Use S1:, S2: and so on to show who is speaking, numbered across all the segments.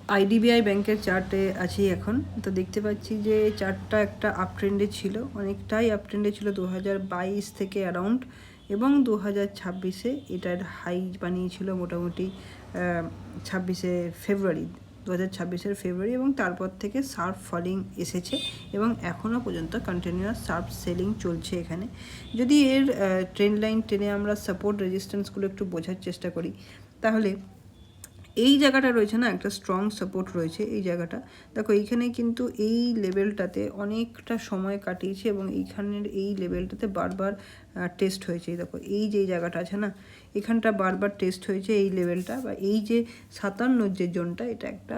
S1: IDBI ব্যাংকের চার্টে আছি এখন। তো দেখতে পাচ্ছি যে চার্টটা একটা আপ ট্রেন্ডে ছিল, অনেকটাই আপ ট্রেন্ডে ছিল 2022 থেকে অ্যারাউন্ড, এবং 2026-এ এটার হাই বানিয়েছিল মোটামুটি 26শে ফেব্রুয়ারি, 2026-এর ফেব্রুয়ারি, এবং তারপর থেকে শার্প ফলিং এসেছে এবং এখনও পর্যন্ত কন্টিনিউয়াস শার্প সেলিং চলছে এখানে। যদি এর ট্রেন্ড লাইন টেনে আমরা সাপোর্ট রেজিস্ট্যান্সগুলো একটু বোঝার চেষ্টা করি, তাহলে এই জায়গাটা রয়েছে না, একটা স্ট্রং সাপোর্ট রয়েছে এই জায়গাটা। দেখো এইখানে কিন্তু এই লেভেলটাতে অনেকটা সময় কাটিয়েছে এবং এইখানের এই লেভেলটাতে বারবার টেস্ট হয়েছে। দেখো এই যে জায়গাটা আছে না, এখানটা বারবার টেস্ট হয়েছে এই লেভেলটা, বা এই যে 57 যে জোনটা, এটা একটা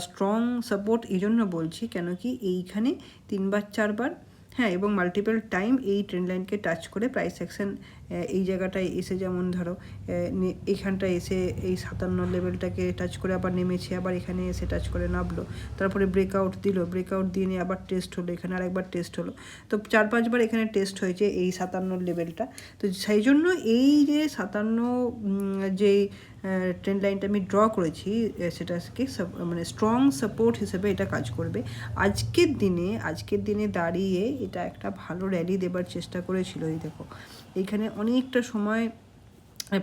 S1: স্ট্রং সাপোর্ট। এই জন্য বলছি কেন কি এইখানে 3-4বার, হ্যাঁ, এবং মাল্টিপল টাইম এই ট্রেন্ড লাইনকে টাচ করে প্রাইস অ্যাকশন এই জায়গাটায় এসে, যেমন ধরো এইখানটায় এসে এই 57 লেভেলটাকে টাচ করে আবার নেমেছে, আবার এখানে এসে টাচ করে নামলো, তারপরে ব্রেকআউট দিল, ব্রেকআউট দিয়ে নিয়ে আবার টেস্ট হলো, এখানে আরেকবার টেস্ট হলো। তো 4-5বার এখানে টেস্ট হয়েছে এই 57 লেভেলটা। তো সেই জন্য এই যে 57 যেই ট্রেন্ড লাইনটা আমি ড্র করেছি, সেটাকে মানে স্ট্রং সাপোর্ট হিসেবে এটা কাজ করবে। আজকের দিনে দাঁড়িয়ে এটা একটা ভালো র্যালি দেবার চেষ্টা করেছিল। এই দেখো এইখানে অনেকটা সময়,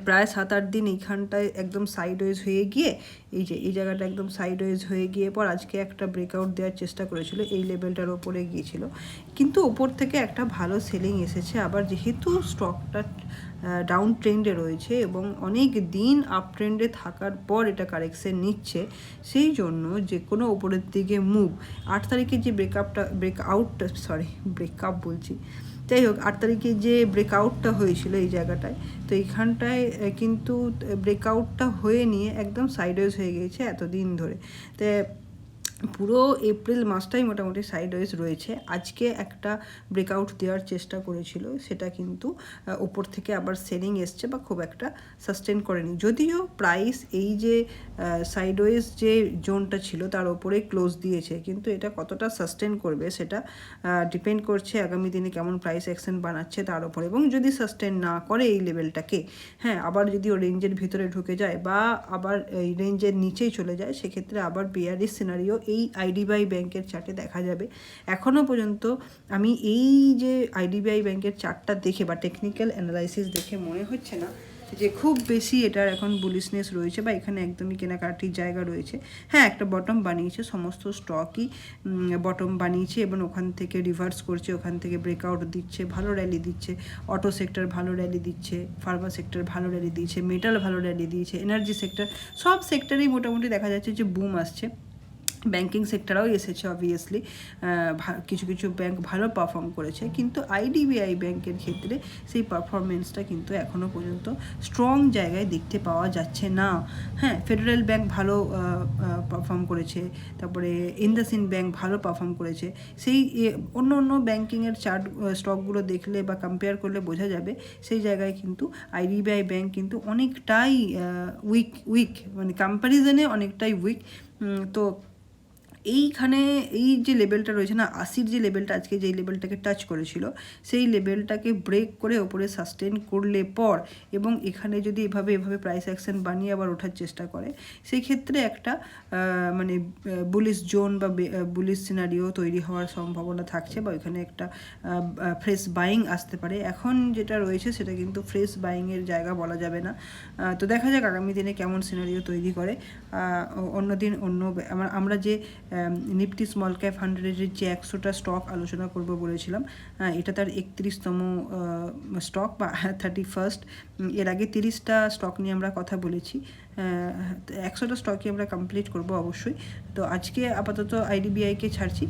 S1: প্রায় 7-8 দিন এইখানটায় একদম সাইডওয়েজ হয়ে গিয়ে, এই জায়গাটা একদম সাইডওয়েজ হয়ে গিয়ে পর আজকে একটা ব্রেকআউট দেওয়ার চেষ্টা করেছিল, এই লেভেলটার ওপরে গিয়েছিল, কিন্তু ওপর থেকে একটা ভালো সেলিং এসেছে। আবার যেহেতু স্টকটা ডাউন ট্রেন্ডে রয়েছে এবং অনেক দিন আপ ট্রেন্ডে থাকার পর এটা কারেকশন নিচ্ছে, সেই জন্য যে কোনো ওপরের দিকে মুভ, 8 তারিখে যে ব্রেকআপ বলছি, যাই হোক 8 তারিখে যে ব্রেকআউটটা হয়েছিল এই জায়গাটায়, তো এইখানটায় কিন্তু ব্রেকআউটটা হয়ে নিয়ে একদম সাইডওয়েজ হয়ে গিয়েছে এতদিন ধরে। তো পুরো এপ্রিল মাসটাই মোটামুটি সাইডওয়েজ রয়েছে। আজকে একটা ব্রেকআউট দেওয়ার চেষ্টা করেছিল, সেটা কিন্তু ওপর থেকে আবার সেলিং এসছে বা খুব একটা সাস্টেন করেনি, যদিও প্রাইস এই যে সাইডওয়েজ যে জোনটা ছিল তার ওপরে ক্লোজ দিয়েছে, কিন্তু এটা কতটা সাস্টেন করবে সেটা ডিপেন্ড করছে আগামী দিনে কেমন প্রাইস অ্যাকশন বানাচ্ছে তার ওপর। এবং যদি সাস্টেন না করে এই লেভেলটাকে, হ্যাঁ, আবার যদি ও রেঞ্জের ভিতরে ঢুকে যায় বা আবার এই রেঞ্জের নিচেই চলে যায়, সেক্ষেত্রে আবার বিয়ারিশ সিনারিও এই আইডিবিআই ব্যাংকের চার্টে দেখা যাবে। এখনও পর্যন্ত আমি এই যে আইডিবিআই ব্যাংকের চার্টটা দেখে বা টেকনিক্যাল অ্যানালাইসিস দেখে মনে হচ্ছে না যে খুব বেশি এটার এখন বুলিশনেস রয়েছে বা এখানে একদমই কেনাকাটির জায়গা রয়েছে। হ্যাঁ, একটা বটম বানিয়েছে, সমস্ত স্টকই বটম বানিয়েছে এবং ওখান থেকে রিভার্স করছে, ওখান থেকে ব্রেকআউট দিচ্ছে, ভালো র্যালি দিচ্ছে। অটো সেক্টর ভালো র্যালি দিচ্ছে, ফার্মা সেক্টর ভালো র্যালি দিয়েছে, মেটাল ভালো র্যালি দিয়েছে, এনার্জি সেক্টর, সব সেক্টরেই মোটামুটি দেখা যাচ্ছে যে বুম আসছে। ব্যাঙ্কিং সেক্টরাও এসেছে অবভিয়াসলি, কিছু কিছু ব্যাংক ভালো পারফর্ম করেছে, কিন্তু আইডিবিআই ব্যাংকের ক্ষেত্রে সেই পারফরমেন্সটা কিন্তু এখনও পর্যন্ত স্ট্রং জায়গায় দেখতে পাওয়া যাচ্ছে না। হ্যাঁ, ফেডারেল ব্যাংক ভালো পারফর্ম করেছে, তারপরে ইন্দাসইন্ড ব্যাংক ভালো পারফর্ম করেছে। সেই অন্য অন্য ব্যাঙ্কিংয়ের চার্ট স্টকগুলো দেখলে বা কম্পেয়ার করলে বোঝা যাবে সেই জায়গায় কিন্তু আইডিবিআই ব্যাংক কিন্তু অনেকটাই উইক, মানে কম্প্যারিজনে অনেকটাই উইক। তো এইখানে এই যে লেভেলটা রয়েছে না, 80-র যে লেভেলটা আজকে যেই লেভেলটাকে টাচ করেছিল, সেই লেভেলটাকে ব্রেক করে ওপরে সাস্টেন করলে পর, এবং এখানে যদি এভাবে প্রাইস অ্যাকশন বানিয়ে আবার ওঠার চেষ্টা করে, সেই ক্ষেত্রে একটা মানে বুলিশ জোন বা বুলিশ সিনারিও তৈরি হওয়ার সম্ভাবনা থাকছে, বা ওইখানে একটা ফ্রেশ বাইং আসতে পারে। এখন যেটা রয়েছে সেটা কিন্তু ফ্রেশ বাইংয়ের জায়গা বলা যাবে না। তো দেখা যাক আগামী দিনে কেমন সিনারিও তৈরি করে। অন্যদিন আমরা যে নিফটি স্মল ক্যাপ 100-এর যে 100টা স্টক আলোচনা করব বলেছিলাম, এটা তার 31তম স্টক বা 31st। এর আগে 30টা স্টক নিয়ে আমরা কথা বলেছি, 100টা স্টকই আমরা কমপ্লিট করব অবশ্যই। তো আজকে আপাতত আইডিবিআইকে ছাড়ছি।